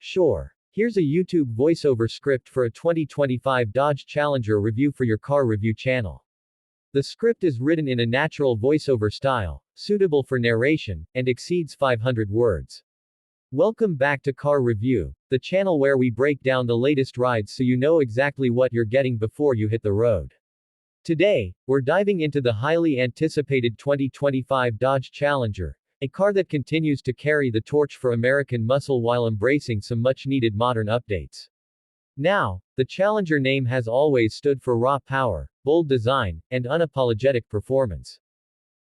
Sure. Here's a YouTube voiceover script for a 2025 Dodge Challenger review for your car review channel. The script is written in a natural voiceover style, suitable for narration, and exceeds 500 words. Welcome back to Car Review, the channel where we break down the latest rides so you know exactly what you're getting before you hit the road. Today, we're diving into the highly anticipated 2025 Dodge Challenger, a car that continues to carry the torch for American muscle while embracing some much-needed modern updates. Now, the Challenger name has always stood for raw power, bold design, and unapologetic performance.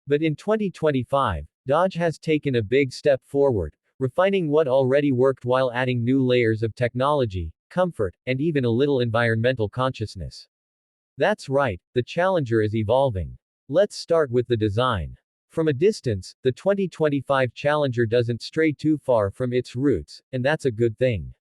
But in 2025, Dodge has taken a big step forward, refining what already worked while adding new layers of technology, comfort, and even a little environmental consciousness. That's right, the Challenger is evolving. Let's start with the design. From a distance, the 2025 Challenger doesn't stray too far from its roots, and that's a good thing.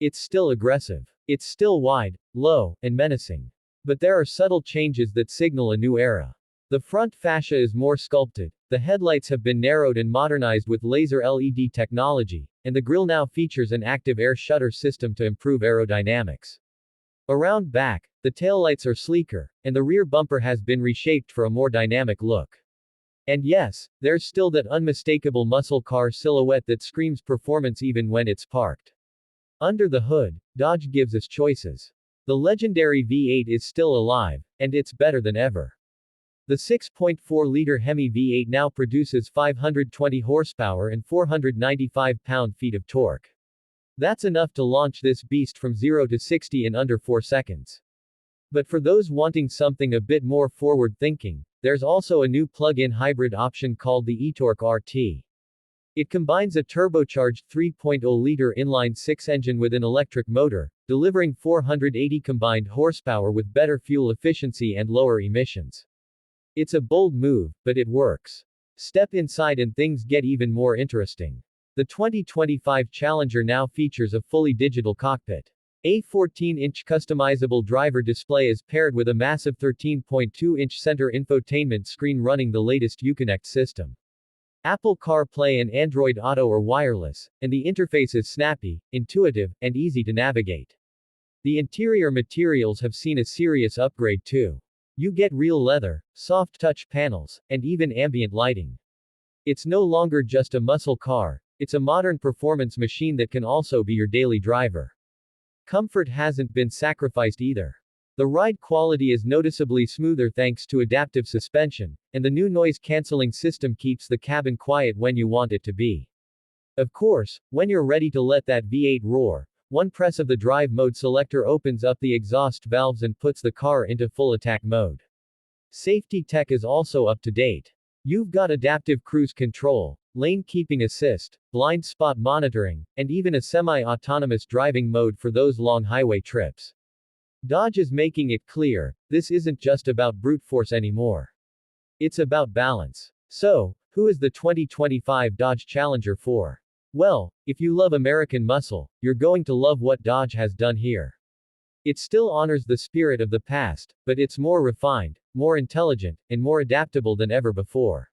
It's still aggressive. It's still wide, low, and menacing. But there are subtle changes that signal a new era. The front fascia is more sculpted, the headlights have been narrowed and modernized with laser LED technology, and the grille now features an active air shutter system to improve aerodynamics. Around back, the taillights are sleeker, and the rear bumper has been reshaped for a more dynamic look. And yes, there's still that unmistakable muscle car silhouette that screams performance even when it's parked. Under the hood, Dodge gives us choices. The legendary V8 is still alive, and it's better than ever. The 6.4-liter HEMI V8 now produces 520 horsepower and 495 pound-feet of torque. That's enough to launch this beast from 0 to 60 in under 4 seconds. But for those wanting something a bit more forward-thinking, there's also a new plug-in hybrid option called the eTorque RT. It combines a turbocharged 3.0-liter inline-6 engine with an electric motor, delivering 480 combined horsepower with better fuel efficiency and lower emissions. It's a bold move, but it works. Step inside and things get even more interesting. The 2025 Challenger now features a fully digital cockpit. A 14-inch customizable driver display is paired with a massive 13.2-inch center infotainment screen running the latest Uconnect system. Apple CarPlay and Android Auto are wireless, and the interface is snappy, intuitive, and easy to navigate. The interior materials have seen a serious upgrade too. You get real leather, soft touch panels, and even ambient lighting. It's no longer just a muscle car, it's a modern performance machine that can also be your daily driver. Comfort hasn't been sacrificed either. The ride quality is noticeably smoother thanks to adaptive suspension, and the new noise-canceling system keeps the cabin quiet when you want it to be. Of course, when you're ready to let that V8 roar, one press of the drive mode selector opens up the exhaust valves and puts the car into full attack mode. Safety tech is also up to date. You've got adaptive cruise control, lane keeping assist, blind spot monitoring, and even a semi-autonomous driving mode for those long highway trips. Dodge is making it clear, this isn't just about brute force anymore. It's about balance. So, who is the 2025 Dodge Challenger for? Well, if you love American muscle, you're going to love what Dodge has done here. It still honors the spirit of the past, but it's more refined, more intelligent, and more adaptable than ever before.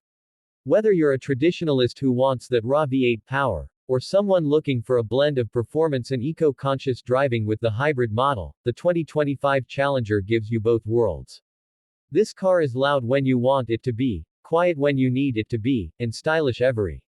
Whether you're a traditionalist who wants that raw V8 power, or someone looking for a blend of performance and eco-conscious driving with the hybrid model, the 2025 Challenger gives you both worlds. This car is loud when you want it to be, quiet when you need it to be, and stylish every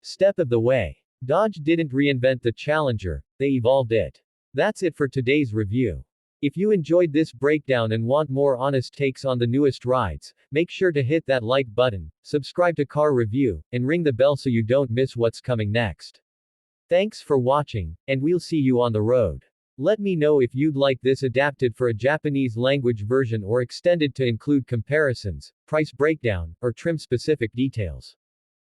step of the way. Dodge didn't reinvent the Challenger, they evolved it. That's it for today's review. If you enjoyed this breakdown and want more honest takes on the newest rides, make sure to hit that like button, subscribe to Car Review, and ring the bell so you don't miss what's coming next. Thanks for watching, and we'll see you on the road. Let me know if you'd like this adapted for a Japanese language version or extended to include comparisons, price breakdown, or trim-specific details.